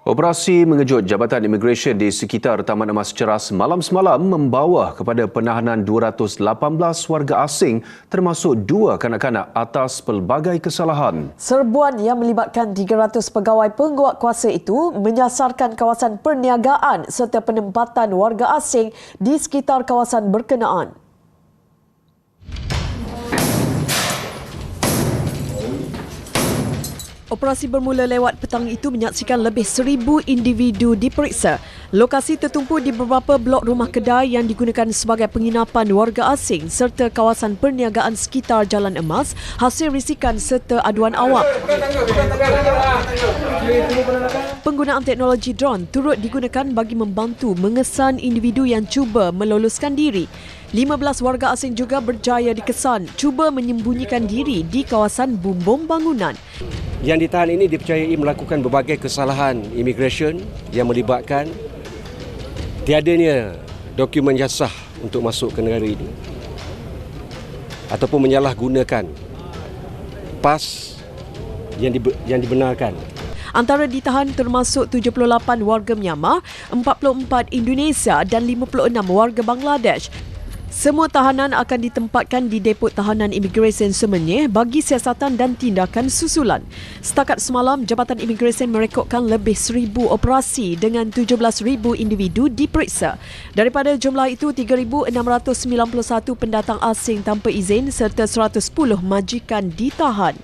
Operasi mengejut Jabatan Imigresen di sekitar Taman Emas Ceras malam semalam membawa kepada penahanan 218 warga asing termasuk 2 kanak-kanak atas pelbagai kesalahan. Serbuan yang melibatkan 300 pegawai penguatkuasa itu menyasarkan kawasan perniagaan serta penempatan warga asing di sekitar kawasan berkenaan. Operasi bermula lewat petang itu menyaksikan lebih 1,000 individu diperiksa. Lokasi tertumpu di beberapa blok rumah kedai yang digunakan sebagai penginapan warga asing serta kawasan perniagaan sekitar Jalan Emas hasil risikan serta aduan awam. Penggunaan teknologi drone turut digunakan bagi membantu mengesan individu yang cuba meloluskan diri. 15 warga asing juga berjaya dikesan cuba menyembunyikan diri di kawasan bumbung bangunan. Yang ditahan ini dipercayai melakukan berbagai kesalahan imigresen yang melibatkan tiadanya dokumen yang sah untuk masuk ke negara ini ataupun menyalahgunakan pas yang dibenarkan. Antara ditahan termasuk 78 warga Myanmar, 44 Indonesia dan 56 warga Bangladesh. Semua tahanan akan ditempatkan di Depo Tahanan Imigresen Semenyih bagi siasatan dan tindakan susulan. Setakat semalam, Jabatan Imigresen merekodkan lebih 1,000 operasi dengan 17,000 individu diperiksa. Daripada jumlah itu, 3,691 pendatang asing tanpa izin serta 110 majikan ditahan.